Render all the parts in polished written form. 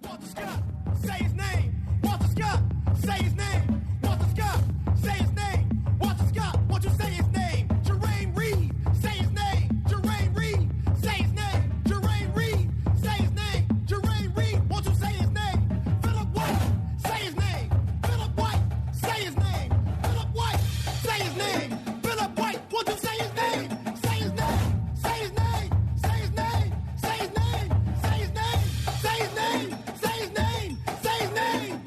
Walter Scott, say his name. Walter Scott, say his name. Walter Scott, say his name. Walter Scott, won't you say his name? Jermaine Reed, say his name. Jermaine Reed, say his name. Jermaine Reed, say his name. Jermaine Reed, won't you say his name? Philip White, say his name. Philip White, say his name. Philip White, say his name. Philip White, won't you say his name? Say his name. Say his name. Say his name. Say his name. Say his name. Say his name. Say his name. Say his name.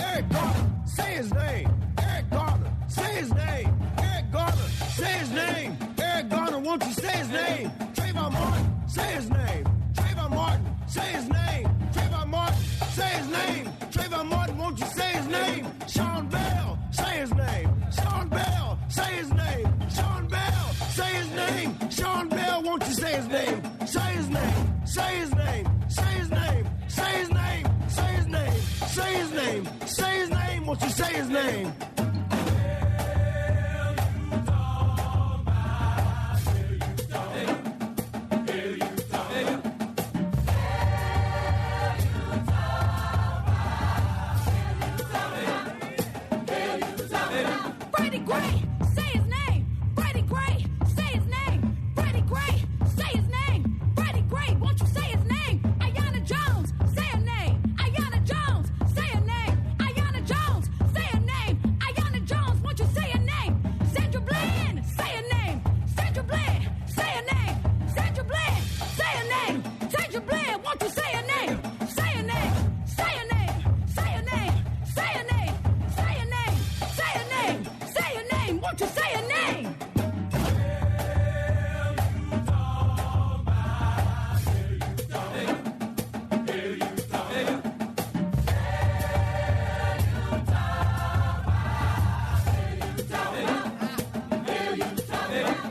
Eric Garner, say his name. Eric Garner, say his name. Eric Garner, say his name. Eric Garner, won't you say his name? Trayvon Martin, say his name. Trayvon Martin, say his name. Trayvon Martin, say his name. Trayvon Martin, won't you say his name? Sean Bell, say his name. Sean Bell, say his name. Sean Bell, say his name. Sean Bell, won't you say his name? Say his name. Say his name. Say his name. Say his name. Say his name. Say his name. Say his name. Won't you say his name? Freddie Gray, say his name. Freddie Gray, say his name. Freddie Gray, say his name. Freddie Gray, won't you say his name? Ayanna Jones, say her name. Ayanna Jones, say her name. Ayanna Jones, say her name. Ayanna Jones, won't you say her name? Sandra Bland, say her name. Sandra Bland, say her name. Sandra Bland, say her name. Sandra Bland, won't you say her name? Say her name. Say her name. Say her name. Say her name. Say her name. Say her name. Say her name. Won't you say her name?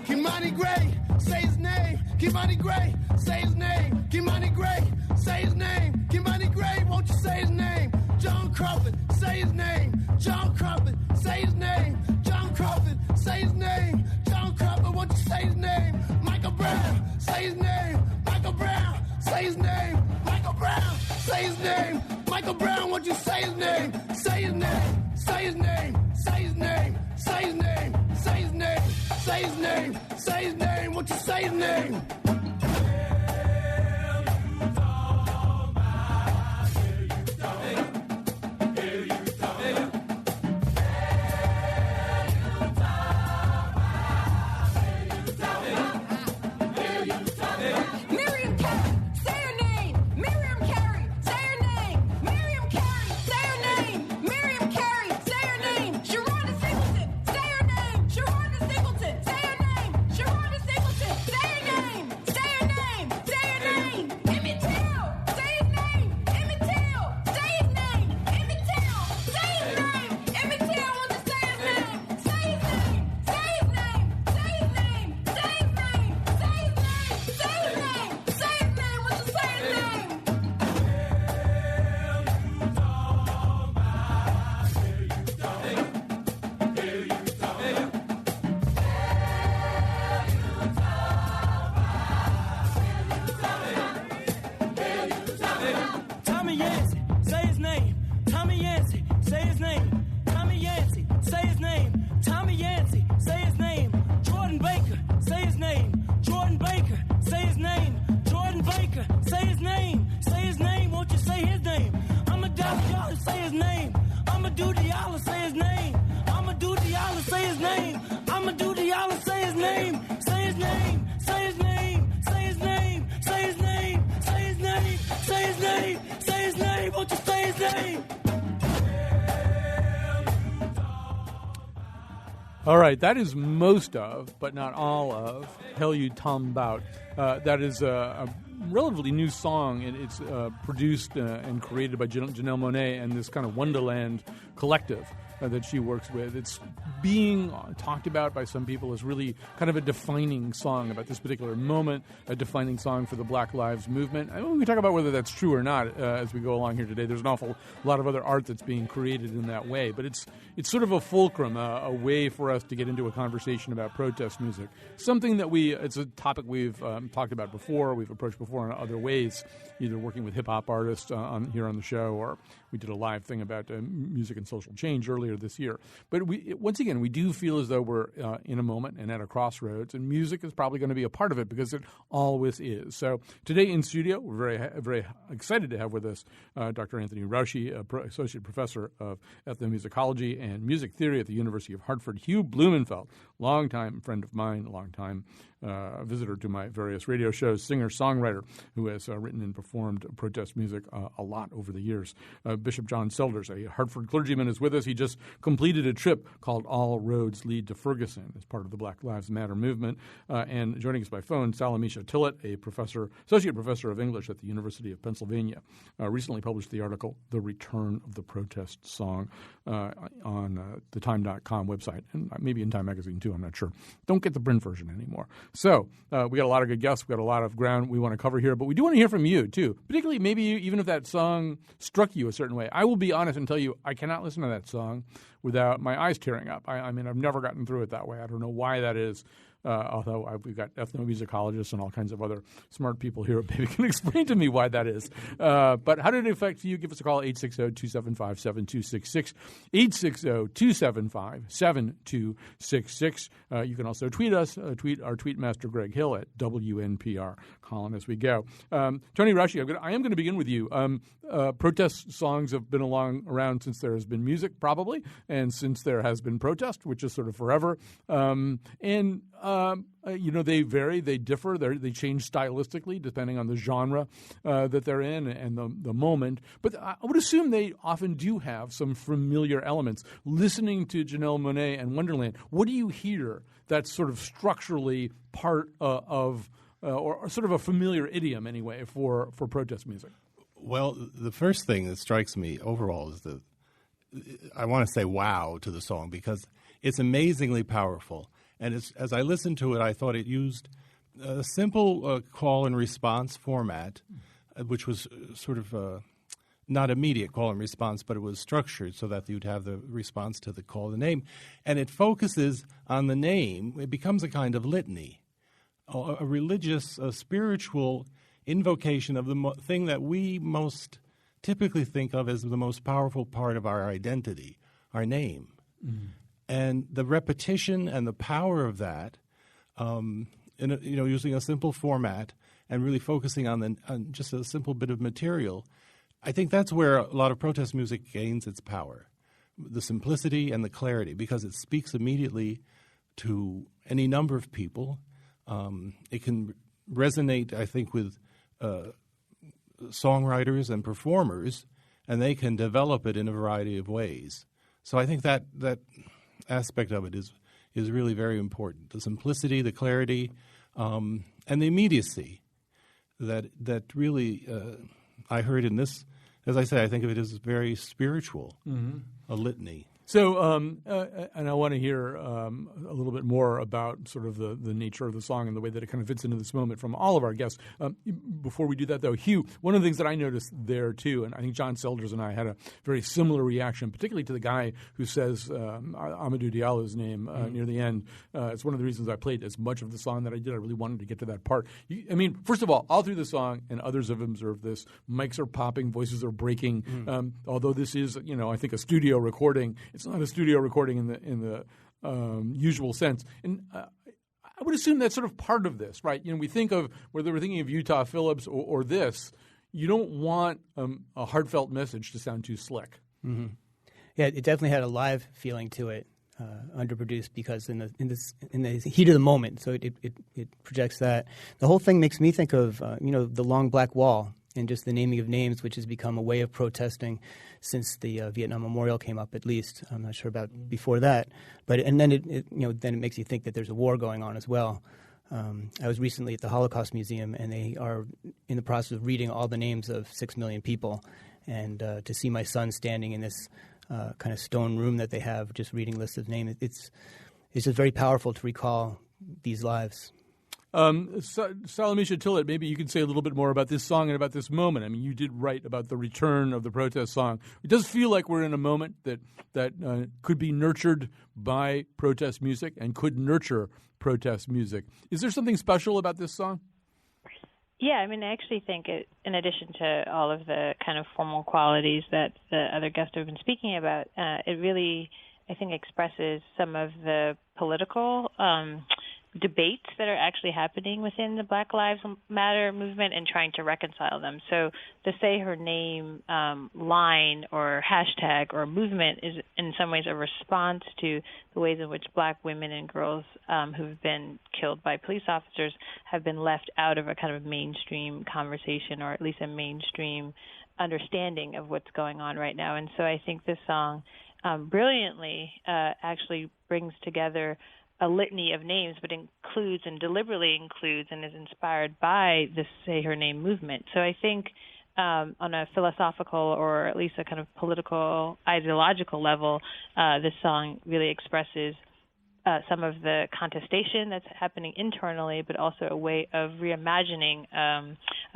Kimani Gray, say his name. Kimani Gray, say his name. Kimani Gray, say his name. Kimani Gray, won't you say his name? John Crawford, say his name. John Crawford, say his name. John Crawford, say his name. John Crawford, won't you say his name? Michael Brown, say his name. Michael Brown, say his name. Michael Brown, say his name. Michael Brown, won't you say his name? Say his name. Say his name. Say his name. Say his name. Say his name. Say his name. Say his name. Won't you say his name? Miriam Carey, say her name. Miriam Carey, say her name. Miriam Carey, say her name. Miriam Carey, say her name. Sharonda Singleton, say her name. Sharonda Singleton, say her name. Sharonda Singleton, say her name. Say her name. Say her name. Emmett Till, say his name. Emmett Till, say his name. Emmett Till, say his name. Emmett Till, won't you say his name? Say his name. Say his name. Say his name. Say his name. Say his name. Say his name. Say his name. Won't you say his name? Tommy Yancey, say his name. Tommy Yancey, say his name. Tommy Yancey, say his name. Tommy Yancey, say his name. Jordan Baker, say his name. Jordan Baker, say his name. Jordan Baker, say his name. Say his name, won't you say his name? I'ma Diallo, say his name. I'ma do Diallo, say his name. I'ma do Diallo, say his name. I'ma do Diallo, say his name. Say his name. Say his name. Say his name. Say his name. Say his name. Say his name. Say his name. Won't you say his name? All right, that is most of, but not all of, Hell You Tom Bout. That is a relatively new song, and it's produced and created by Janelle Monáe and this kind of Wonderland collective that she works with. It's being talked about by some people as really kind of a defining song about this particular moment, a defining song for the Black Lives Movement. I mean, we can talk about whether that's true or not as we go along here today. There's an awful lot of other art that's being created in that way, but it's sort of a fulcrum, a way for us to get into a conversation about protest music. Something that it's a topic we've talked about before, we've approached before in other ways, either working with hip-hop artists here on the show, or we did a live thing about music and social change earlier this year. But once again, we do feel as though we're in a moment and at a crossroads, and music is probably going to be a part of it because it always is. So today in studio, we're very, very excited to have with us Dr. Anthony Rauchi, Associate Professor of Ethnomusicology and Music Theory at the University of Hartford, Hugh Blumenfeld, longtime friend of mine, longtime visitor to my various radio shows, singer-songwriter who has written and performed protest music a lot over the years. Bishop John Selders, a Hartford clergyman, is with us. He just completed a trip called All Roads Lead to Ferguson as part of the Black Lives Matter movement. And joining us by phone, Salamisha Tillett, a associate professor of English at the University of Pennsylvania, recently published the article, The Return of the Protest Song, on the Time.com website, and maybe in Time Magazine too, I'm not sure. Don't get the print version anymore. So we got a lot of good guests. We got a lot of ground we want to cover here, but we do want to hear from you too, particularly maybe even if that song struck you a certain way. I will be honest and tell you I cannot listen to that song without my eyes tearing up. I mean, I've never gotten through it that way. I don't know why that is. Although we've got ethnomusicologists and all kinds of other smart people here who maybe can explain to me why that is. But how did it affect you? Give us a call, 860-275-7266, 860-275-7266. You can also tweet us, tweet our tweet master Greg Hill at WNPR. Colin as we go. Tony Rauchi, I am going to begin with you. Protest songs have been around since there has been music, probably, and since there has been protest, which is sort of forever. They vary, they differ, they change stylistically depending on the genre that they're in and the moment. But I would assume they often do have some familiar elements. Listening to Janelle Monáe and Wonderland, what do you hear that's sort of structurally part of or sort of a familiar idiom anyway for protest music? Well, the first thing that strikes me overall is I want to say wow to the song because it's amazingly powerful. And as I listened to it, I thought it used a simple call and response format, which was sort of not immediate call and response, but it was structured so that you'd have the response to the call to name. And it focuses on the name. It becomes a kind of litany, a religious, a spiritual invocation of the thing that we most typically think of as the most powerful part of our identity, our name. Mm-hmm. And the repetition and the power of that, using a simple format and really focusing on just a simple bit of material, I think that's where a lot of protest music gains its power, the simplicity and the clarity, because it speaks immediately to any number of people. It can resonate, I think, with songwriters and performers, and they can develop it in a variety of ways. So I think that aspect of it is really very important. The simplicity, the clarity, and the immediacy that really I heard in this. As I say, I think of it as very spiritual, a litany. So, and I want to hear a little bit more about sort of the nature of the song and the way that it kind of fits into this moment from all of our guests. Before we do that, though, Hugh, one of the things that I noticed there, too, and I think John Selders and I had a very similar reaction, particularly to the guy who says Amadou Diallo's name near the end. It's one of the reasons I played as much of the song that I did. I really wanted to get to that part. First of all through the song, and others have observed this, mics are popping, voices are breaking. Although this is, I think a studio recording, it's not a studio recording in the usual sense. And I would assume that's sort of part of this, right? We think of, whether we're thinking of Utah Phillips or this, you don't want a heartfelt message to sound too slick. Mm-hmm. Yeah, it definitely had a live feeling to it, underproduced because in the heat of the moment. So it projects that. The whole thing makes me think of the long black wall and just the naming of names, which has become a way of protesting since the Vietnam Memorial came up. At least I'm not sure about before that, then it makes you think that there's a war going on as well. I was recently at the Holocaust Museum, and they are in the process of reading all the names of 6 million people. And to see my son standing in this kind of stone room that they have, just reading lists of names, it's just very powerful to recall these lives. Salamisha Tillett, maybe you could say a little bit more about this song and about this moment. I mean, you did write about the return of the protest song. It does feel like we're in a moment that could be nurtured by protest music and could nurture protest music. Is there something special about this song? Yeah, I mean, I actually think it, in addition to all of the kind of formal qualities that the other guests have been speaking about, it really, I think, expresses some of the political debates that are actually happening within the Black Lives Matter movement and trying to reconcile them. So the Say Her Name line or hashtag or movement is in some ways a response to the ways in which Black women and girls who've been killed by police officers have been left out of a kind of mainstream conversation, or at least a mainstream understanding of what's going on right now. And so I think this song brilliantly actually brings together a litany of names, but includes and deliberately includes and is inspired by the Say Her Name movement. So I think on a philosophical or at least a kind of political, ideological level, this song really expresses some of the contestation that's happening internally, but also a way of reimagining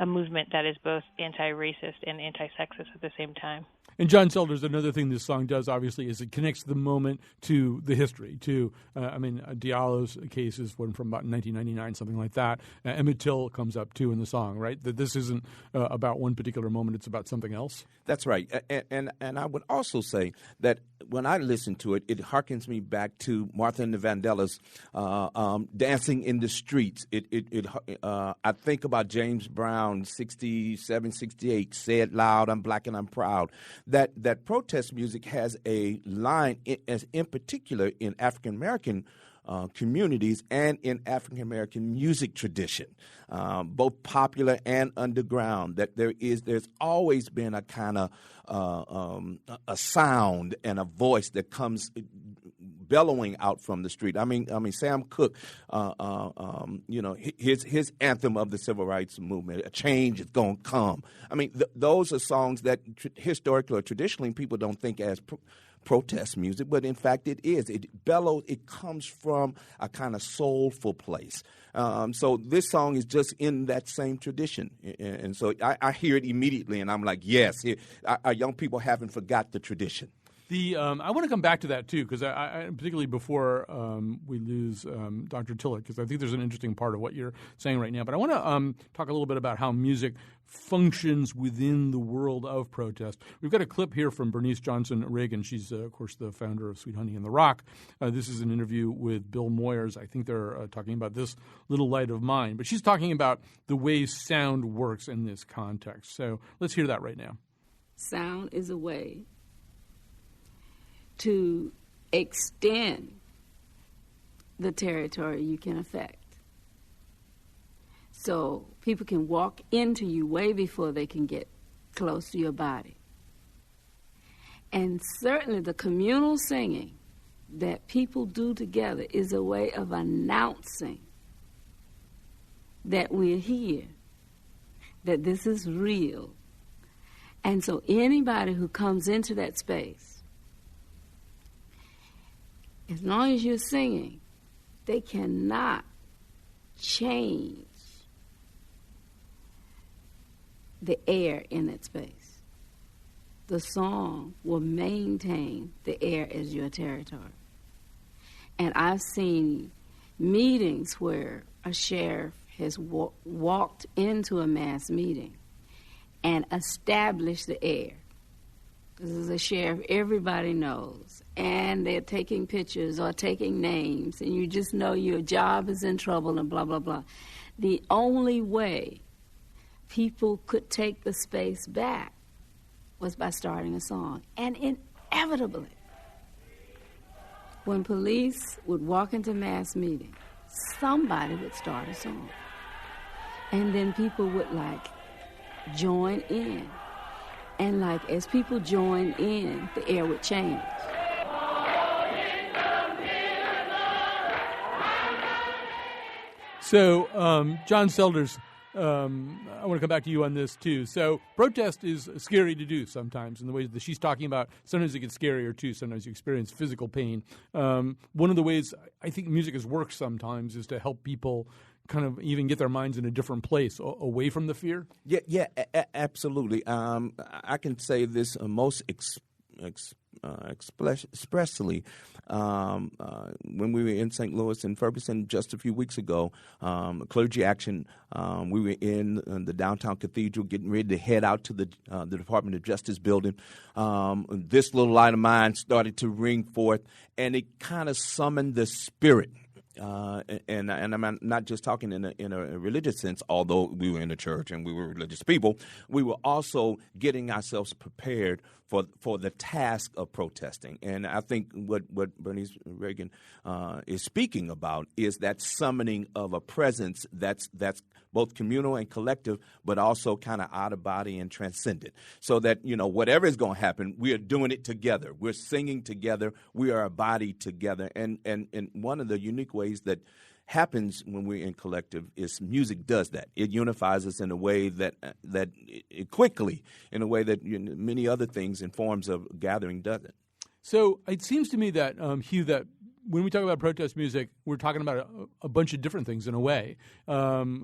a movement that is both anti-racist and anti-sexist at the same time. And John Selders, another thing this song does, obviously, is it connects the moment to the history. To, Diallo's case is one from about 1999, something like that. Emmett Till comes up, too, in the song, right? That this isn't about one particular moment, it's about something else. That's right. And I would also say that when I listen to it, it harkens me back to Martha and the Vandellas dancing in the streets. I think about James Brown, 67, 68, Say It Loud, I'm Black and I'm Proud. That protest music has a line, in particular in African-American communities and in African-American music tradition, both popular and underground, that there's always been a kind of a sound and a voice that comes bellowing out from the street. I mean, Sam Cooke, his anthem of the civil rights movement, "A Change Is Gonna Come." I mean, those are songs that historically or traditionally people don't think as protest music, but in fact it is. It bellows. It comes from a kind of soulful place. So this song is just in that same tradition, and so I hear it immediately, and I'm like, yes, our young people haven't forgot the tradition. I want to come back to that, too, because I particularly before we lose Dr. Tillett, because I think there's an interesting part of what you're saying right now. But I want to talk a little bit about how music functions within the world of protest. We've got a clip here from Bernice Johnson Reagan. She's, of course, the founder of Sweet Honey in the Rock. This is an interview with Bill Moyers. I think they're talking about This Little Light of Mine. But she's talking about the way sound works in this context. So let's hear that right now. Sound is a way to extend the territory you can affect. So people can walk into you way before they can get close to your body. And certainly the communal singing that people do together is a way of announcing that we're here, that this is real. And so anybody who comes into that space, as long as you're singing, they cannot change the air in that space. The song will maintain the air as your territory. And I've seen meetings where a sheriff has walked into a mass meeting and established the air. Because as a sheriff, everybody knows. And they're taking pictures or taking names, and you just know your job is in trouble and blah, blah, blah. The only way people could take the space back was by starting a song. And inevitably, when police would walk into mass meetings, somebody would start a song. And then people would, join in. And, as people join in, the air would change. So, John Selders, I want to come back to you on this too. So, protest is scary to do sometimes in the ways that she's talking about. Sometimes it gets scarier too. Sometimes you experience physical pain. One of the ways I think music has worked sometimes is to help people kind of even get their minds in a different place, away from the fear. Yeah, absolutely. I can say this most expressly when we were in St. Louis and Ferguson just a few weeks ago, Clergy Action. We were in the downtown cathedral, getting ready to head out to the Department of Justice building. This little light of mine started to ring forth, and it kind of summoned the spirit. And I'm not just talking in a religious sense, although we were in a church and we were religious people. We were also getting ourselves prepared for the task of protesting. And I think what Bernice Reagan is speaking about is that summoning of a presence that's both communal and collective, but also kind of out of body and transcendent. So that, whatever is going to happen, we are doing it together. We're singing together. We are a body together. And one of the unique ways that happens when we're in collective is music does that. It unifies us in a way that it quickly, in a way that many other things in forms of gathering doesn't. So it seems to me that, Hugh, that when we talk about protest music, we're talking about a bunch of different things in a way.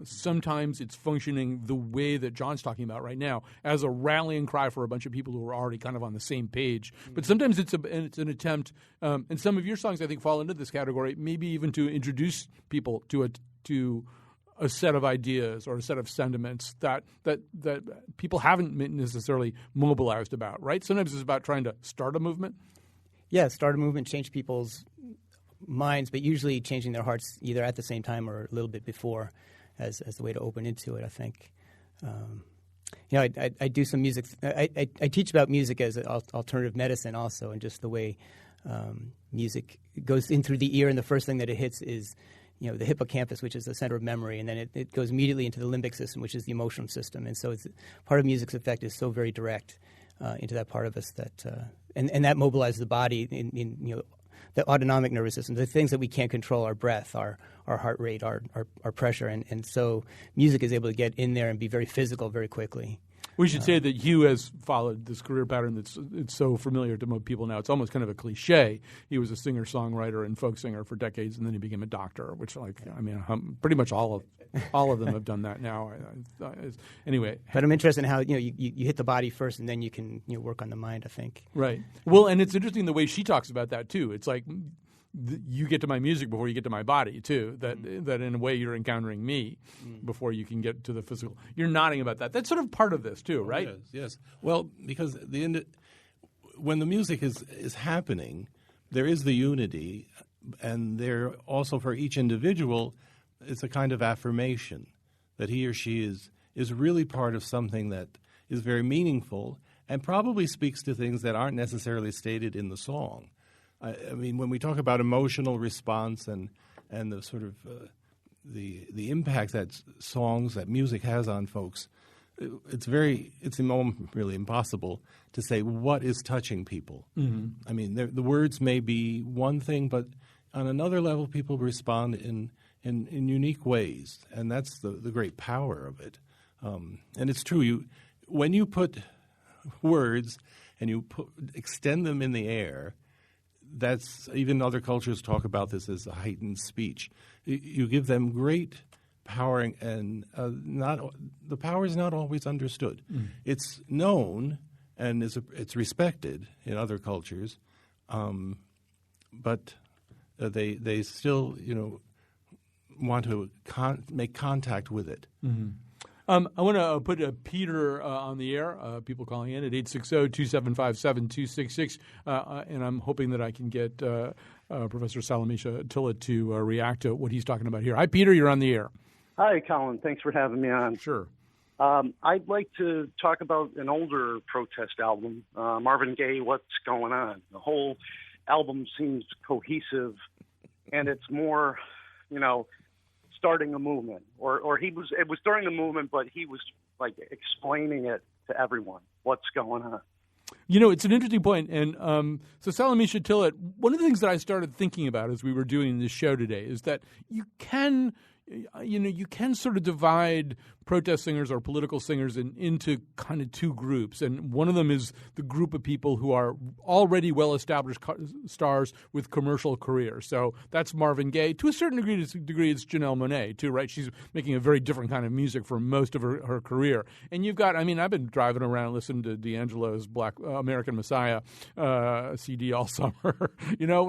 Sometimes it's functioning the way that John's talking about right now, as a rallying cry for a bunch of people who are already kind of on the same page. But sometimes it's an attempt, and some of your songs I think fall into this category, maybe even to introduce people to a set of ideas or a set of sentiments that people haven't necessarily mobilized about, right? Sometimes it's about trying to start a movement. Yeah, start a movement, change people's minds, but usually changing their hearts either at the same time or a little bit before as the way to open into it, I think. I do some music. I teach about music as alternative medicine also, and just the way music goes in through the ear, and the first thing that it hits is the hippocampus, which is the center of memory, and then it goes immediately into the limbic system, which is the emotional system. And so part of music's effect is so very direct into that part of us that and that mobilizes the body in the autonomic nervous system, the things that we can't control, our breath, our heart rate, our pressure. And so music is able to get in there and be very physical very quickly. We should say that Hugh has followed this career pattern it's so familiar to most people now. It's almost kind of a cliche. He was a singer-songwriter and folk singer for decades, and then he became a doctor, which, pretty much all of them have done that now. Anyway. But I'm interested in how, you hit the body first, and then you can work on the mind, I think. Right. Well, and it's interesting the way she talks about that, too. It's like you get to my music before you get to my body, too, that in a way you're encountering me before you can get to the physical. You're nodding about that. That's sort of part of this, too, right? Yes. Well, because when the music is happening, there is the unity, and there also for each individual, it's a kind of affirmation that he or she is really part of something that is very meaningful and probably speaks to things that aren't necessarily stated in the song. I mean, when we talk about emotional response and the sort of the impact that music has on folks, it's really impossible to say what is touching people. Mm-hmm. I mean, the words may be one thing, but on another level, people respond in unique ways, and that's the great power of it. And it's true. When you put words and you extend them in the air. That's even other cultures talk about this as a heightened speech. You give them great power, and the power is not always understood. It's known and it's respected in other cultures, but they still want to make contact with it. Mm-hmm. I want to put Peter on the air, people calling in at 860-275-7266, and I'm hoping that I can get Professor Salamisha Tillett to react to what he's talking about here. Hi, Peter, you're on the air. Hi, Colin. Thanks for having me on. Sure. I'd like to talk about an older protest album, Marvin Gaye, What's Going On. The whole album seems cohesive, and it's more, starting a movement, or it was during the movement, but he was like explaining it to everyone, what's going on. It's an interesting point. And so Salamisha Tillett, one of the things that I started thinking about as we were doing this show today is that you can you can sort of divide protest singers or political singers into kind of two groups. And one of them is the group of people who are already well-established stars with commercial careers. So that's Marvin Gaye. To a certain degree, it's Janelle Monáe, too, right? She's making a very different kind of music for most of her career. And you've got, I've been driving around listening to D'Angelo's Black American Messiah CD all summer.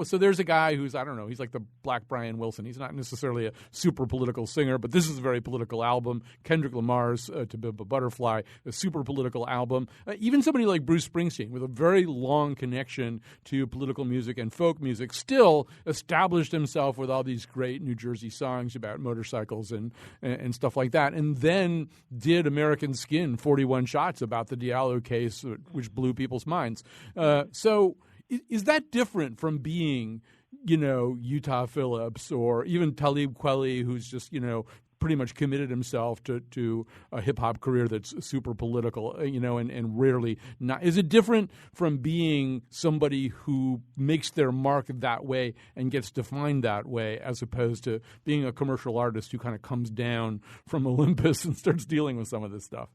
So there's a guy who's, I don't know, he's like the Black Brian Wilson. He's not necessarily a super political singer, but this is a very political album. Kendrick Lamar's To Pimp a Butterfly, a super political album. Even somebody like Bruce Springsteen, with a very long connection to political music and folk music, still established himself with all these great New Jersey songs about motorcycles and stuff like that, and then did American Skin, 41 Shots, about the Diallo case, which blew people's minds. So is that different from being, Utah Phillips or even Talib Kweli, who's just, pretty much committed himself to a hip-hop career that's super political, and rarely not. Is it different from being somebody who makes their mark that way and gets defined that way, as opposed to being a commercial artist who kind of comes down from Olympus and starts dealing with some of this stuff?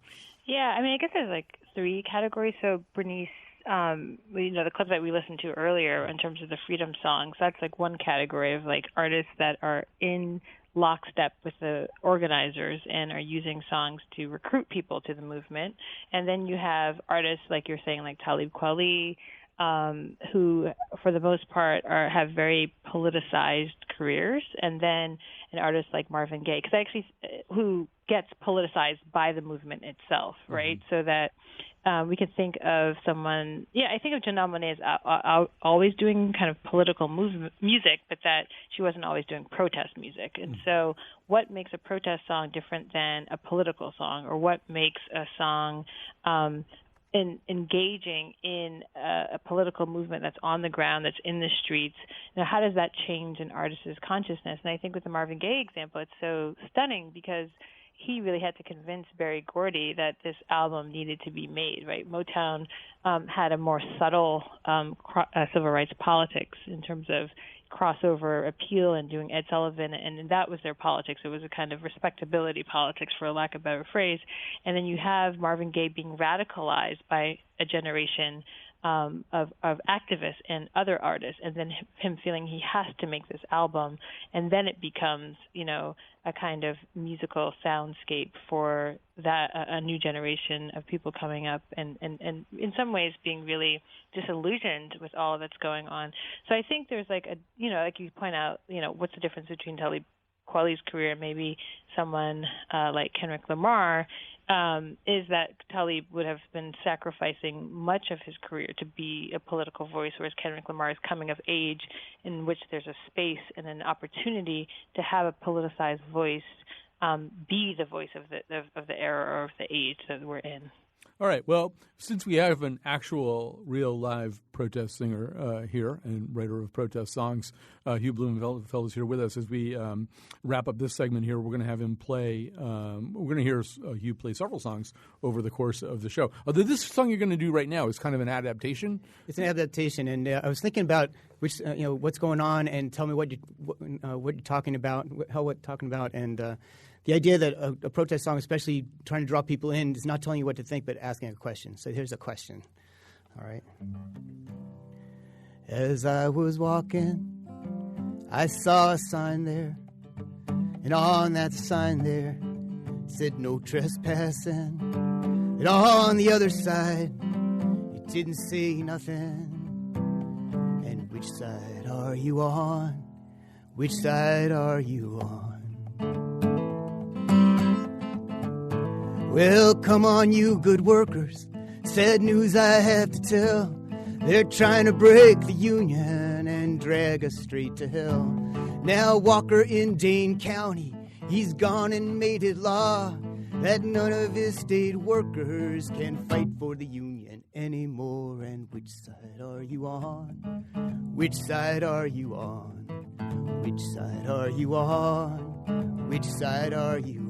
Yeah, I guess there's like three categories. So Bernice, the clip that we listened to earlier in terms of the freedom songs, that's like one category of like artists that are in lockstep with the organizers and are using songs to recruit people to the movement. And then you have artists like you're saying, like Talib Kweli, who for the most part have very politicized careers, and then an artist like Marvin Gaye, who gets politicized by the movement itself, right? Mm-hmm. So that we can think of someone, I think of Janelle Monáe as always doing kind of political music, but that she wasn't always doing protest music. And so what makes a protest song different than a political song, or what makes a song engaging in a political movement that's on the ground, that's in the streets? How does that change an artist's consciousness? And I think with the Marvin Gaye example, it's so stunning because he really had to convince Berry Gordy that this album needed to be made, right? Motown had a more subtle civil rights politics in terms of crossover appeal and doing Ed Sullivan, and that was their politics. It was a kind of respectability politics, for lack of a better phrase. And then you have Marvin Gaye being radicalized by a generation of activists and other artists, and then him feeling he has to make this album, and then it becomes, a kind of musical soundscape for that a new generation of people coming up, and in some ways being really disillusioned with all that's going on. So I think there's like like you point out, what's the difference between Talib Kweli's career and maybe someone like Kendrick Lamar, is that Talib would have been sacrificing much of his career to be a political voice, whereas Kendrick Lamar is coming of age in which there's a space and an opportunity to have a politicized voice be the voice of the era or of the age that we're in. All right. Well, since we have an actual, real, live protest singer here and writer of protest songs, Hugh Blumenfeld is here with us. As we wrap up this segment here, we're going to have him play. We're going to hear Hugh play several songs over the course of the show. Although this song you're going to do right now is kind of an adaptation. It's an adaptation, and I was thinking about which what's going on, and tell me what you're talking about, and. The idea that a protest song, especially trying to draw people in, is not telling you what to think, but asking a question. So here's a question. All right. As I was walking, I saw a sign there, and on that sign there said no trespassing. And on the other side, it didn't say nothing. And which side are you on? Which side are you on? Well, come on, you good workers. Sad news I have to tell. They're trying to break the union and drag us straight to hell. Now Walker in Dane County, he's gone and made it law that none of his state workers can fight for the union anymore. And which side are you on? Which side are you on? Which side are you on? Which side are you on?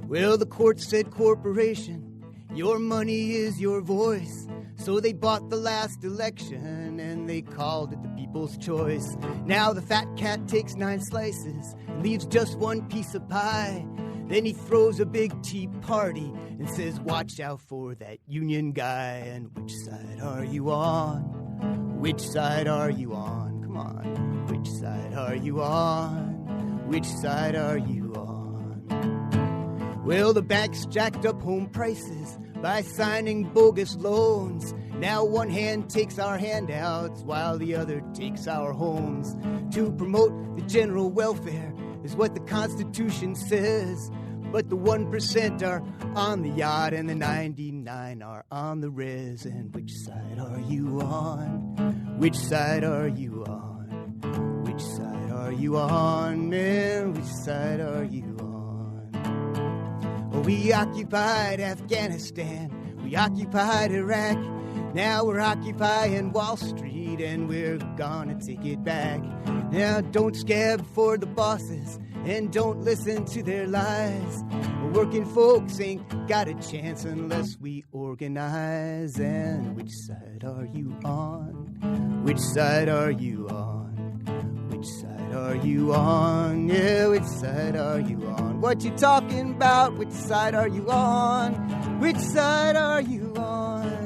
Well, the court said, corporation, your money is your voice. So they bought the last election and they called it the People's people's choice. Now the fat cat takes 9 slices and leaves just 1 piece of pie. Then he throws a big tea party and says, watch out for that union guy. And which side are you on? Which side are you on? Come on. Which side are you on? Which side are you on? Well, the banks jacked up home prices by signing bogus loans. Now one hand takes our handouts while the other takes our homes. To promote the general welfare is what the Constitution says. But the 1% are on the yacht and the 99 are on the res. And which side are you on? Which side are you on? Which side are you on, man? Which side are you on? Oh, we occupied Afghanistan. We occupied Iraq. Now we're occupying Wall Street and we're gonna take it back. Now don't scab for the bosses and don't listen to their lies. Working folks ain't got a chance unless we organize. And which side are you on? Which side are you on? Which side are you on? Yeah, which side are you on? What you talking about? Which side are you on? Which side are you on?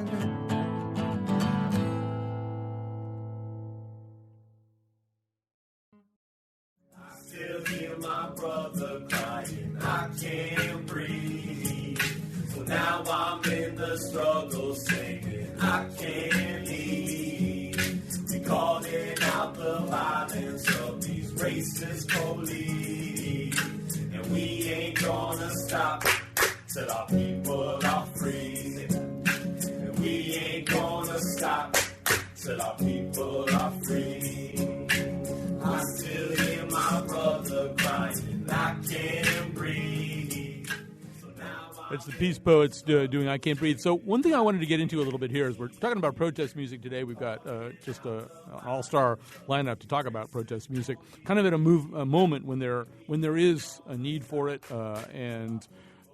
Still hear my brother crying, I can't breathe. So now I'm in the struggle singing, I can't leave. We calling out the violence of these racist police. And we ain't gonna stop till our people are free. And we ain't gonna stop till our people are free. I still hear my brother crying, I can't breathe. So now It's the Peace Poets doing I Can't Breathe. So one thing I wanted to get into a little bit here is we're talking about protest music today. We've got just an all-star lineup to talk about protest music, kind of at a moment when there is a need for it and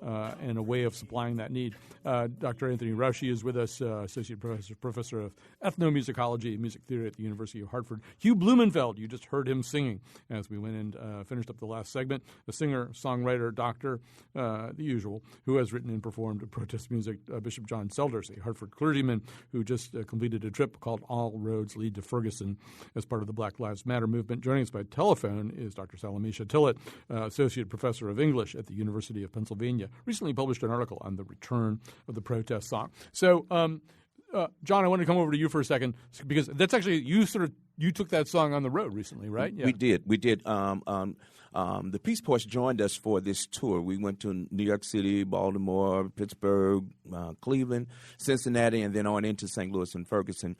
a way of supplying that need. Dr. Anthony Raushi is with us, Associate Professor of Ethnomusicology and Music Theory at the University of Hartford. Hugh Blumenfeld, you just heard him singing as we went and finished up the last segment. The singer, songwriter, doctor, the usual, who has written and performed protest music. Bishop John Selders, a Hartford clergyman who just completed a trip called All Roads Lead to Ferguson as part of the Black Lives Matter movement. Joining us by telephone is Dr. Salamisha Tillett, Associate Professor of English at the University of Pennsylvania. Recently published an article on the return of the protest song. So, John, I want to come over to you for a second because that's actually you took that song on the road recently, right? Yeah. We did. The Peace Poets joined us for this tour. We went to New York City, Baltimore, Pittsburgh, Cleveland, Cincinnati, and then on into St. Louis and Ferguson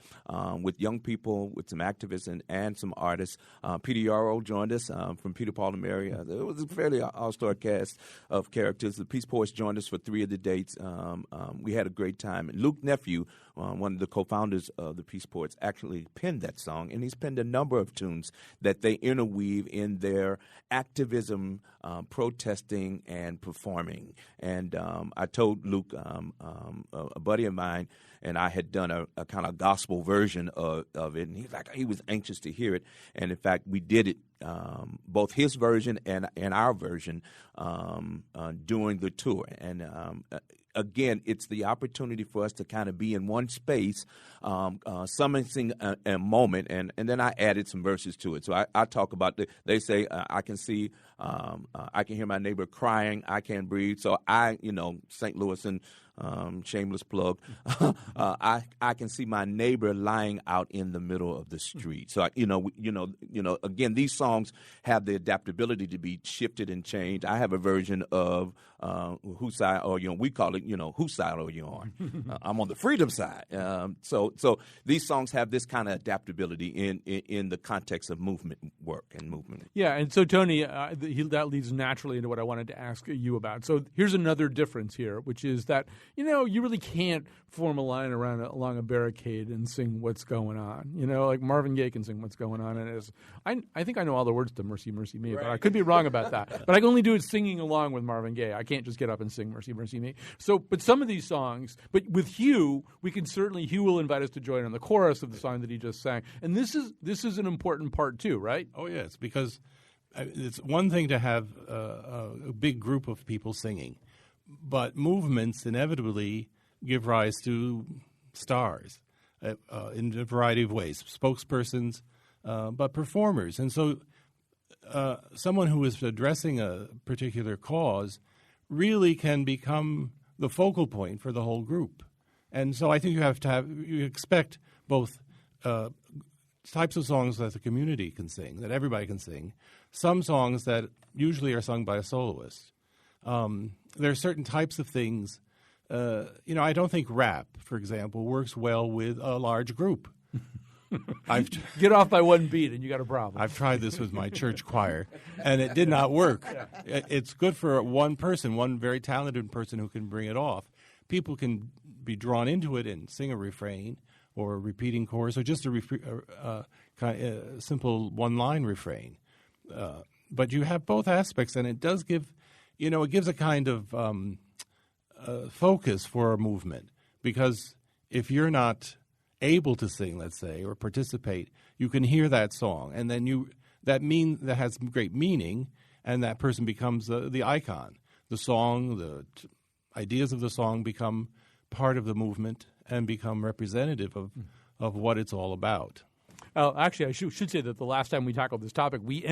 with young people, with some activists and some artists. Peter Yarrow joined us from Peter, Paul, and Mary. It was a fairly all-star cast of characters. The Peace Poets joined us for 3 of the dates. We had a great time. And Luke Nephew, one of the co-founders of the Peace Poets, actually penned that song, and he's penned a number of tunes that they interweave in their activism, protesting, and performing. And I told Luke, a buddy of mine, and I had done a kind of gospel version of it, and he was anxious to hear it. And in fact, we did it, both his version and our version, during the tour. And again, it's the opportunity for us to kind of be in one space, summoning a moment, and then I added some verses to it. So I talk about they say I can see, I can hear my neighbor crying, I can't breathe. So St. Louis and shameless plug, I can see my neighbor lying out in the middle of the street. So again, these songs have the adaptability to be shifted and changed. I have a version of whose side are you on? We call it, whose side are you on? I'm on the freedom side. So these songs have this kind of adaptability in the context of movement work and movement. Yeah, and so Tony, that leads naturally into what I wanted to ask you about. So here's another difference here, which is that you really can't form a line along a barricade and sing "What's Going On." Like Marvin Gaye can sing "What's Going On," and I think I know all the words to "Mercy, Mercy Me," but I could be wrong about that. But I can only do it singing along with Marvin Gaye. I can't just get up and sing "Mercy, Mercy Me." But some of these songs, but with Hugh, Hugh will invite us to join on the chorus of the song that he just sang, and this is an important part too, right? Oh yes, because it's one thing to have a big group of people singing, but movements inevitably give rise to stars in a variety of ways, spokespersons, but performers. And so someone who is addressing a particular cause really can become the focal point for the whole group. And so I think you expect both types of songs that the community can sing, that everybody can sing, some songs that usually are sung by a soloist. There are certain types of things. I don't think rap, for example, works well with a large group. Get off by one beat and you got a problem. I've tried this with my church choir, and it did not work. It's good for one person, one very talented person who can bring it off. People can be drawn into it and sing a refrain or a repeating chorus or just a simple one-line refrain. But you have both aspects, and it does give, it gives a kind of focus for a movement, because if you're not able to sing, let's say, or participate, you can hear that song, and then that has great meaning, and that person becomes the icon. The song, the ideas of the song become part of the movement and become representative of what it's all about. Actually, I should say that the last time we tackled this topic, we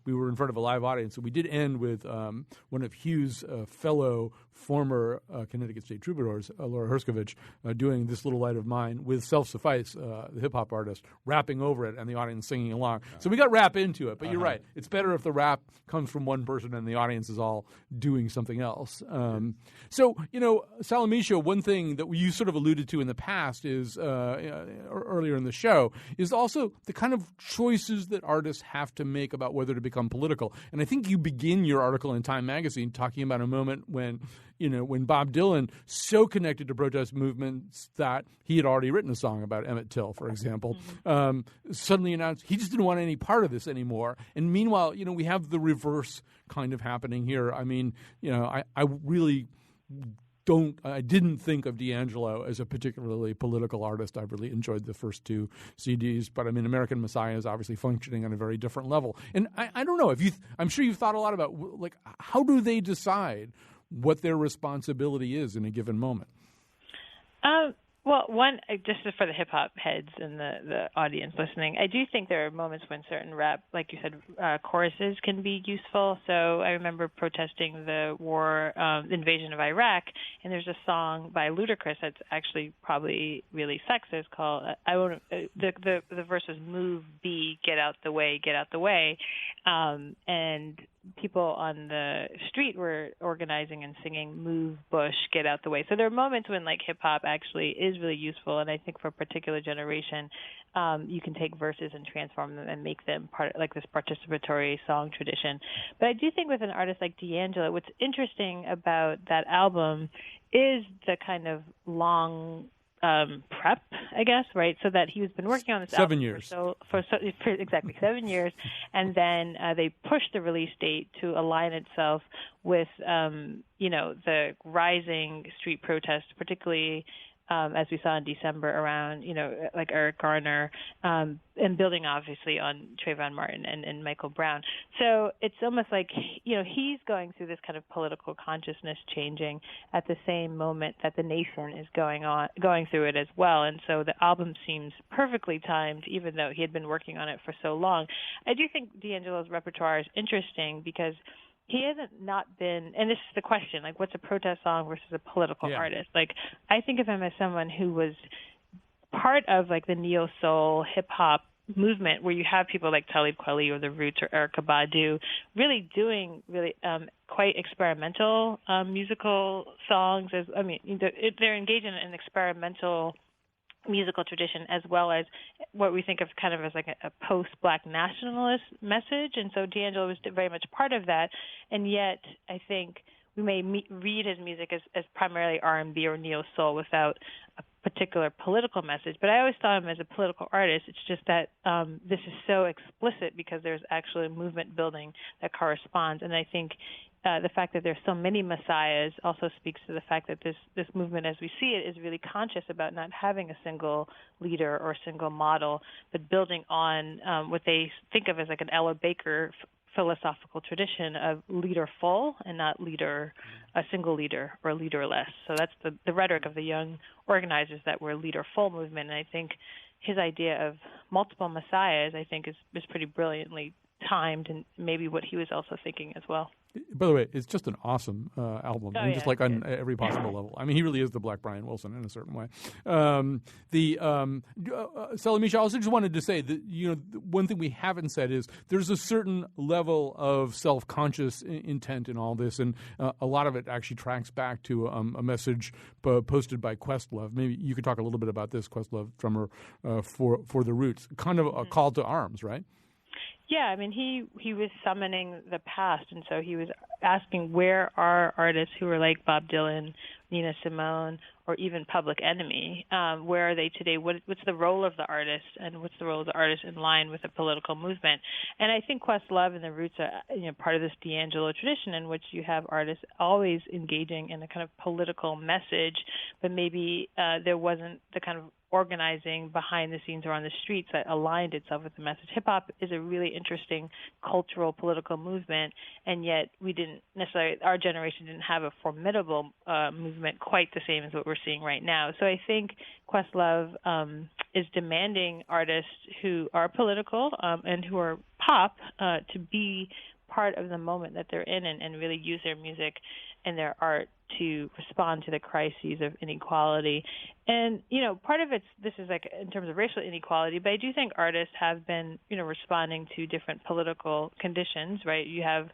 were in front of a live audience, and we did end with one of Hugh's fellow former Connecticut State Troubadours, Laura Herskovich, doing This Little Light of Mine with Self-Suffice, the hip-hop artist, rapping over it and the audience singing along. So we got rap into it, but you're right. It's better if the rap comes from one person and the audience is all doing something else. Salamisha, one thing that you sort of alluded to in the past is, earlier in the show, is also the kind of choices that artists have to make about whether to become political. And I think you begin your article in Time magazine talking about a moment when Bob Dylan, so connected to protest movements that he had already written a song about Emmett Till, for example, suddenly announced he just didn't want any part of this anymore. And meanwhile, we have the reverse kind of happening here. I mean, I really I didn't think of D'Angelo as a particularly political artist. I really enjoyed the first two CDs, but I mean, American Messiah is obviously functioning on a very different level. And I don't know I'm sure you've thought a lot about, like, how do they decide what their responsibility is in a given moment? Well, one, just for the hip-hop heads and the audience listening, I do think there are moments when certain rap, like you said, choruses can be useful. So I remember protesting the war, invasion of Iraq, and there's a song by Ludacris that's actually probably really sexist called, the verse is "Move, B, get out the way, get out the way." And people on the street were organizing and singing "Move, Bush, get out the way." So there are moments when, like, hip-hop actually is really useful, and I think for a particular generation, you can take verses and transform them and make them part, like this participatory song tradition. But I do think with an artist like D'Angelo, what's interesting about that album is the kind of long prep, I guess, right? So that he's been working on this 7 years. For exactly 7 years, and then they pushed the release date to align itself with the rising street protests, particularly as we saw in December around like Eric Garner, and building obviously on Trayvon Martin and Michael Brown. So it's almost like he's going through this kind of political consciousness changing at the same moment that the nation is going through it as well. And so the album seems perfectly timed, even though he had been working on it for so long. I do think D'Angelo's repertoire is interesting because he hasn't not been, and this is the question, like, what's a protest song versus a political artist? Like, I think of him as someone who was part of, like, the neo-soul hip-hop movement where you have people like Talib Kweli or The Roots or Erykah Badu really doing quite experimental musical songs. They're engaged in an experimental musical tradition, as well as what we think of kind of as like a post-Black nationalist message. And so D'Angelo was very much part of that. And yet I think read his music as primarily R&B or neo soul without a particular political message. But I always thought him as a political artist. It's just that this is so explicit because there's actually a movement building that corresponds. And I think the fact that there's so many messiahs also speaks to the fact that this movement, as we see it, is really conscious about not having a single leader or a single model, but building on what they think of as like an Ella Baker philosophical tradition of leaderful and not a single leader or leaderless. So that's the rhetoric of the young organizers, that we're a leaderful movement. And I think his idea of multiple messiahs, I think, is pretty brilliantly timed, and maybe what he was also thinking as well. By the way, it's just an awesome album. Oh, I mean, just like on every possible level. I mean, he really is the Black Brian Wilson in a certain way. Salamisha, I also just wanted to say that, one thing we haven't said is there's a certain level of self-conscious intent in all this, and a lot of it actually tracks back to a message posted by Questlove. Maybe you could talk a little bit about this, Questlove, drummer for The Roots. Kind of a call to arms, right? Yeah, I mean, he was summoning the past, and so he was asking, where are artists who are like Bob Dylan, Nina Simone, or even Public Enemy? Where are they today? What's the role of the artist, and what's the role of the artist in line with a political movement? And I think Questlove and the Roots are part of this D'Angelo tradition, in which you have artists always engaging in a kind of political message, but maybe there wasn't the kind of organizing behind the scenes or on the streets that aligned itself with the message. Hip-hop is a really interesting cultural, political movement, and yet we didn't necessarily, our generation didn't have a formidable movement quite the same as what we're seeing right now. So I think Questlove is demanding artists who are political and who are pop to be part of the moment that they're in, and really use their music and their art to respond to the crises of inequality. And, part of this is like in terms of racial inequality, but I do think artists have been, responding to different political conditions, right? You have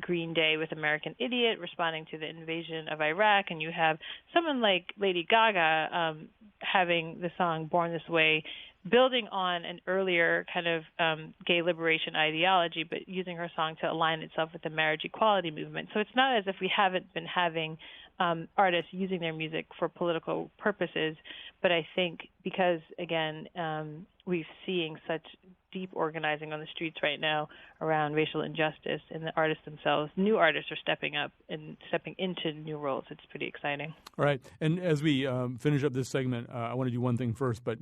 Green Day with American Idiot responding to the invasion of Iraq, and you have someone like Lady Gaga having the song Born This Way, building on an earlier kind of gay liberation ideology, but using her song to align itself with the marriage equality movement. So it's not as if we haven't been having artists using their music for political purposes, but I think because, again, we're seeing such deep organizing on the streets right now around racial injustice, and the artists themselves, new artists are stepping up and stepping into new roles. It's pretty exciting. All right. And as we finish up this segment, I want to do one thing first, but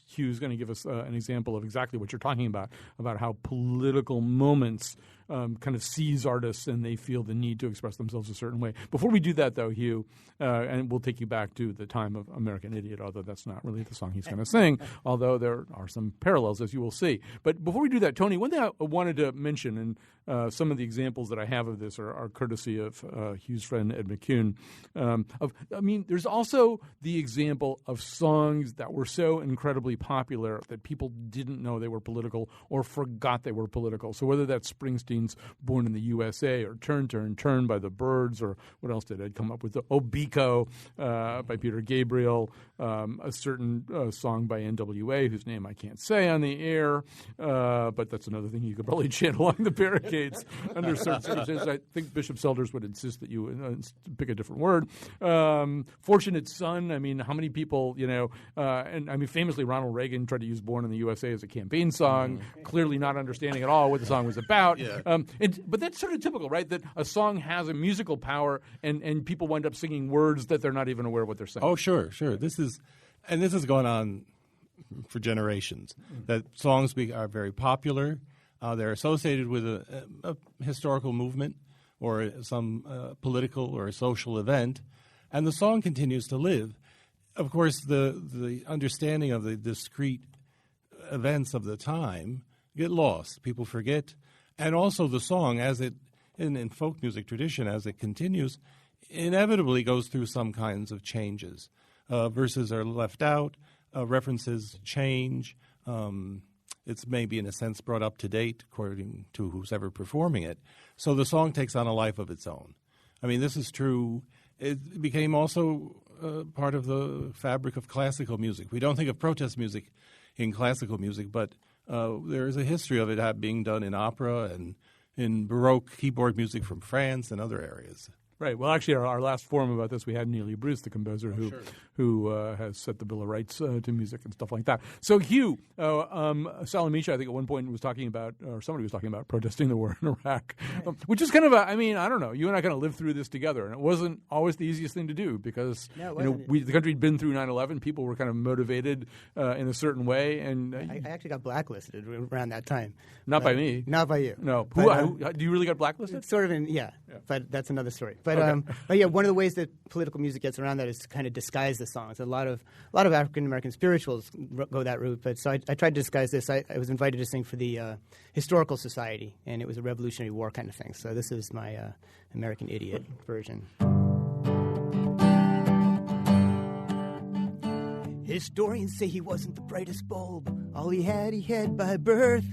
Hugh's going to give us an example of exactly what you're talking about how political moments kind of seize artists and they feel the need to express themselves a certain way. Before we do that, though, Hugh, and we'll take you back to the time of American Idiot, although that's not really the song he's going to sing, although there are some parallels, as you will see. But before we do that, Tony, one thing I wanted to mention, and some of the examples that I have of this are courtesy of Hugh's friend Ed McCune. There's also the example of songs that were so incredibly popular that people didn't know they were political or forgot they were political. So whether that's Springsteen's Born in the USA or Turn, Turn, Turn by the Byrds, or what else did Ed come up with? The Obiko by Peter Gabriel, a certain song by NWA whose name I can't say on the air, but that's another thing you could probably chant along the barricades under certain circumstances. I think Bishop Selders would insist that you pick a different word. Fortunate Son, how many people, famously Ronald Reagan tried to use Born in the USA as a campaign song, clearly not understanding at all what the song was about. Yeah. But that's sort of typical, right? That a song has a musical power and people wind up singing words that they're not even aware of what they're saying. Oh, sure. This has gone on for generations, that songs are very popular. They're associated with a historical movement or some political or social event, and the song continues to live. Of course, the understanding of the discrete events of the time get lost. People forget. And also the song, as it in folk music tradition, as it continues, inevitably goes through some kinds of changes. Verses are left out. References change. It's maybe, in a sense, brought up to date according to who's ever performing it. So the song takes on a life of its own. This is true. It became also part of the fabric of classical music. We don't think of protest music in classical music, but there is a history of it being done in opera and in Baroque keyboard music from France and other areas. Right. Well, actually, our last forum about this, we had Neely Bruce, the composer who has set the Bill of Rights to music and stuff like that. So, Hugh, Salamisha, I think at one point was talking about, or somebody was talking about protesting the war in Iraq, which is kind of I don't know. You and I kind of lived through this together, and it wasn't always the easiest thing to do because the country had been through 9/11. People were kind of motivated in a certain way, and I actually got blacklisted around that time. Not by me. Not by you. No. But, do you really got blacklisted? Sort of, but that's another story. But but yeah, one of the ways that political music gets around that is to kind of disguise the songs. A lot of African American spirituals go that route. But so I tried to disguise this. I was invited to sing for the Historical Society, and it was a Revolutionary War kind of thing. So this is my American Idiot version. Historians say he wasn't the brightest bulb. All he had by birth,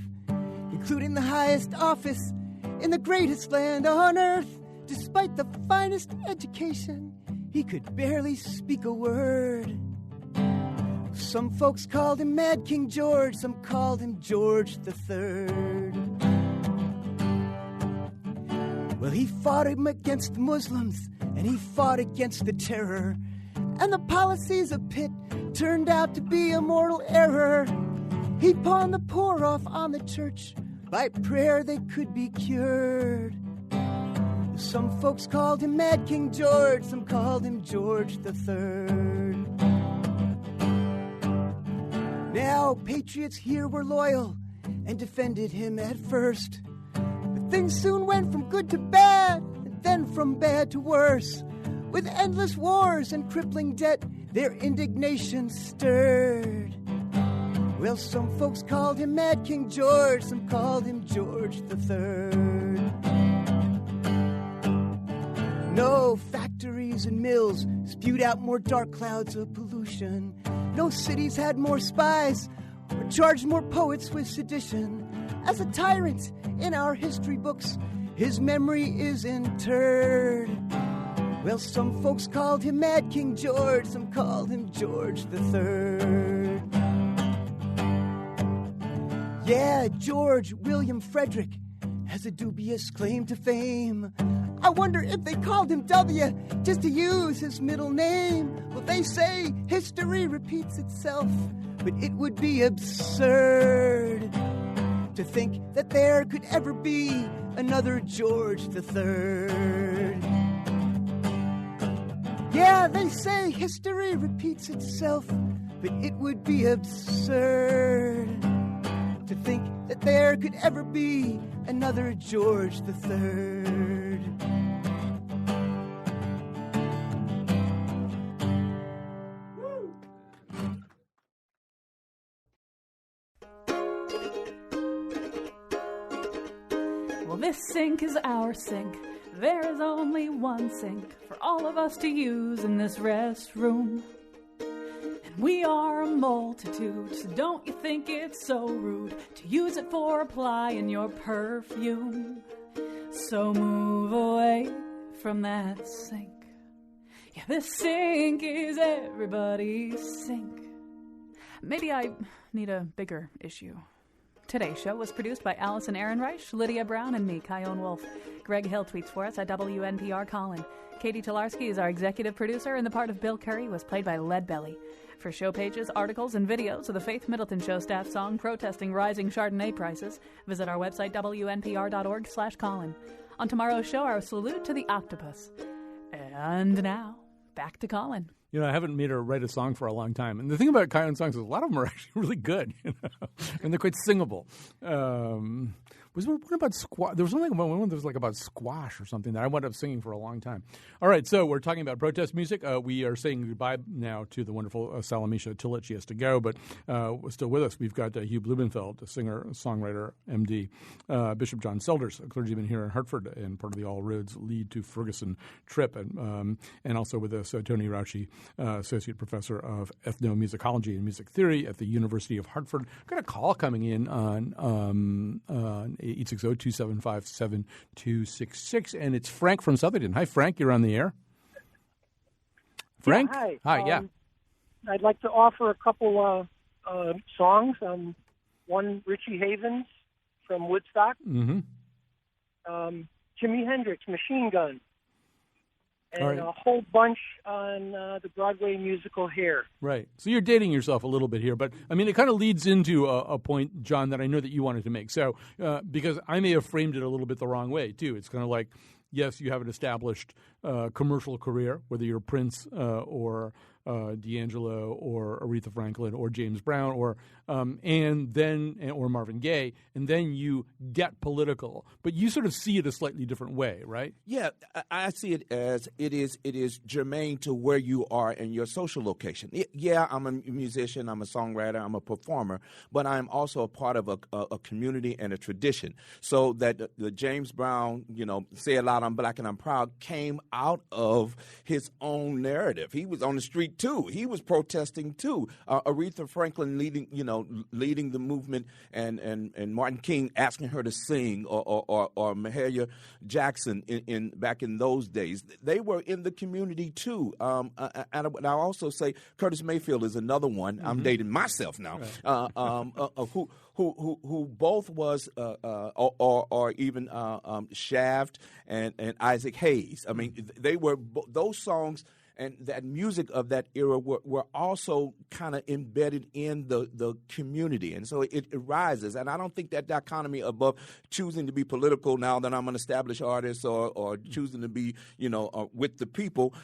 including the highest office in the greatest land on earth. Despite the finest education, he could barely speak a word. Some folks called him Mad King George, some called him George III. Well, he fought him against the Muslims, and he fought against the terror. And the policies of Pitt turned out to be a mortal error. He pawned the poor off on the church. By prayer they could be cured. Some folks called him Mad King George, some called him George III. Now, patriots here were loyal and defended him at first. But things soon went from good to bad, and then from bad to worse. With endless wars and crippling debt, their indignation stirred. Well, some folks called him Mad King George, some called him George III. No factories and mills spewed out more dark clouds of pollution. No cities had more spies or charged more poets with sedition. As a tyrant in our history books, his memory is interred. Well, some folks called him Mad King George, some called him George III. Yeah, George William Frederick has a dubious claim to fame. I wonder if they called him W just to use his middle name. Well, they say history repeats itself, but it would be absurd to think that there could ever be another George III. Yeah, they say history repeats itself, but it would be absurd to think that there could ever be another George III. Well, this sink is our sink. There is only one sink for all of us to use in this restroom. And we are a multitude, so don't you think it's so rude to use it for applying your perfume. So move away from that sink. Yeah, this sink is everybody's sink. Maybe I need a bigger issue. Today's show was produced by Allison Ehrenreich, Lydia Brown, and me, Kyone Wolf. Greg Hill tweets for us at WNPR Colin. Katie Tolarski is our executive producer, and the part of Bill Curry was played by Leadbelly. For show pages, articles, and videos of the Faith Middleton Show staff song protesting rising Chardonnay prices, visit our website, WNPR.org/Colin. On tomorrow's show, our salute to the octopus. And now, back to Colin. You know, I haven't made her write a song for a long time. And the thing about Kyone songs is a lot of them are actually really good, you know? And they're quite singable. Was there one about squash? There was something about one that was like about squash or something that I wound up singing for a long time. All right, so we're talking about protest music. We are saying goodbye now to the wonderful Salamisha Tillett. She has to go, but still with us. We've got Hugh Blumenfeld, a singer, songwriter, MD. Bishop John Selders, a clergyman here in Hartford and part of the All Roads Lead to Ferguson trip. And also with us, Tony Rauchi, Associate Professor of Ethnomusicology and Music Theory at the University of Hartford. Got a call coming in on 860-275-7266, and it's Frank from Southerton. Hi, Frank. You're on the air. Frank? Yeah, hi. Hi, yeah. I'd like to offer a couple songs. One, Richie Havens from Woodstock. Mm-hmm. Jimi Hendrix, Machine Gun. and All right. a whole bunch on the Broadway musical Hair. Right. So you're dating yourself a little bit here, but I mean, it kind of leads into a point, John, that I know that you wanted to make. So, because I may have framed it a little bit the wrong way, too. It's kind of like, yes, you have an established commercial career, whether you're Prince or D'Angelo or Aretha Franklin or James Brown or Marvin Gaye, and then you get political. But you sort of see it a slightly different way, right? Yeah, I see it as it is germane to where you are in your social location. Yeah, I'm a musician, I'm a songwriter, I'm a performer, but I'm also a part of a community and a tradition. So that the James Brown, say it loud, I'm black and I'm proud, came out of his own narrative. He was on the street too. He was protesting too. Aretha Franklin leading the movement, and Martin King asking her to sing, or Mahalia Jackson back in those days. They were in the community too. And I also say Curtis Mayfield is another one. Mm-hmm. I'm dating myself now. Right. Who both was or even Shaft and Isaac Hayes. I mean, they were those songs. And that music of that era were also kind of embedded in the community. And so it rises. And I don't think that dichotomy above choosing to be political now that I'm an established artist or choosing to be, with the people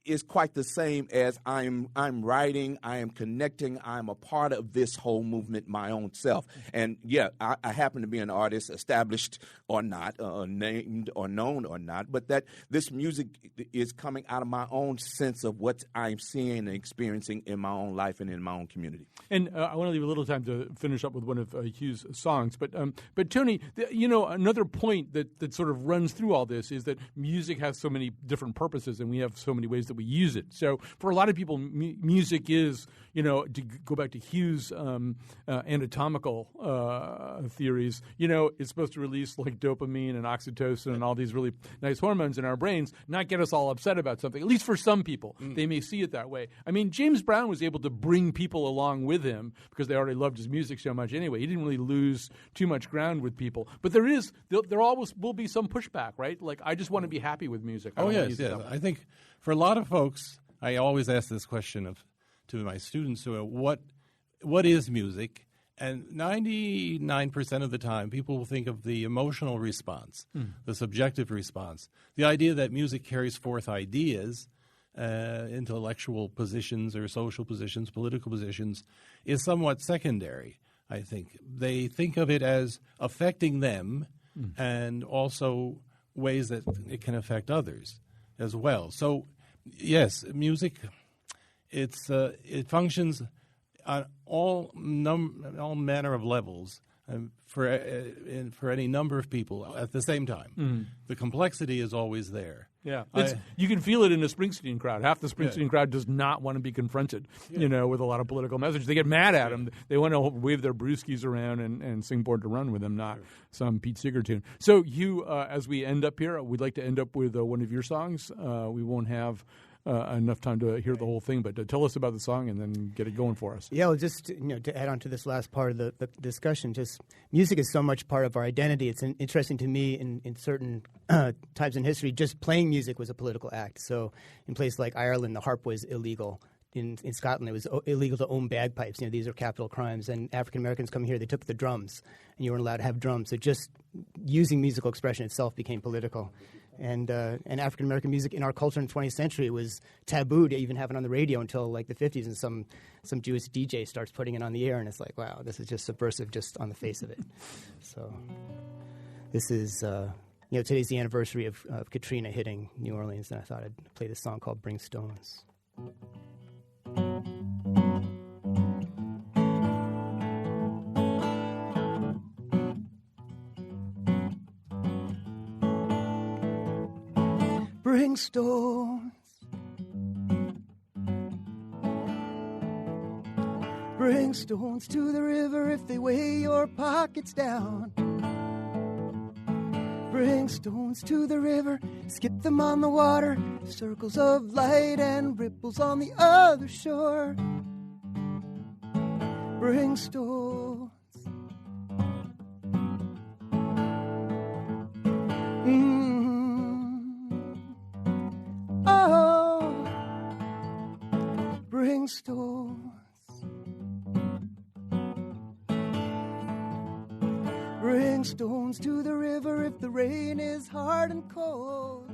is quite the same as I'm writing, I am connecting, I'm a part of this whole movement my own self. And, yeah, I happen to be an artist, established or not, named or known or not, but that this music is coming out of my own sense of what I'm seeing and experiencing in my own life and in my own community. And I want to leave a little time to finish up with one of Hugh's songs. But Tony, another point that sort of runs through all this is that music has so many different purposes, and we have so many ways that we use it. So for a lot of people, music is, to go back to Hugh's anatomical theories, it's supposed to release like dopamine and oxytocin and all these really nice hormones in our brains, not get us all upset about something, at least for some people. They may see it that way. I mean, James Brown was able to bring people along with him because they already loved his music so much anyway. He didn't really lose too much ground with people. But there always will be some pushback, right? Like, I just want to be happy with music. Yes. I think for a lot of folks, I always ask this question to my students, what is music? And 99% of the time, people will think of the emotional response, the subjective response, the idea that music carries forth ideas, intellectual positions or social positions, political positions, is somewhat secondary, I think. They think of it as affecting them and also ways that it can affect others as well. So, yes, music, it functions on all manner of levels for any number of people at the same time. The complexity is always there. Yeah, you can feel it in the Springsteen crowd. Half the Springsteen crowd does not want to be confronted, with a lot of political messages. They get mad at him. They want to wave their brewskis around and sing Born to Run with him, not some Pete Seeger tune. So you, as we end up here, we'd like to end up with one of your songs. We won't have enough time to hear the whole thing, but tell us about the song and then get it going for us. Yeah, well, just to add on to this last part of the discussion, just music is so much part of our identity. It's interesting to me in certain times in history, just playing music was a political act. So in places like Ireland, the harp was illegal. In Scotland, it was illegal to own bagpipes. These are capital crimes. And African Americans come here, they took the drums, and you weren't allowed to have drums. So just using musical expression itself became political. And African American music in our culture in the 20th century, it was taboo to even have it on the radio until like the 50s, and some Jewish DJ starts putting it on the air, and it's like, wow, this is just subversive just on the face of it. So this is, today's the anniversary of Katrina hitting New Orleans, and I thought I'd play this song called Bring Stones. Bring stones, bring stones to the river if they weigh your pockets down. Bring stones to the river, skip them on the water, circles of light and ripples on the other shore. Bring stones. Oh. Bring stones. Bring stones to the river if the rain is hard and cold.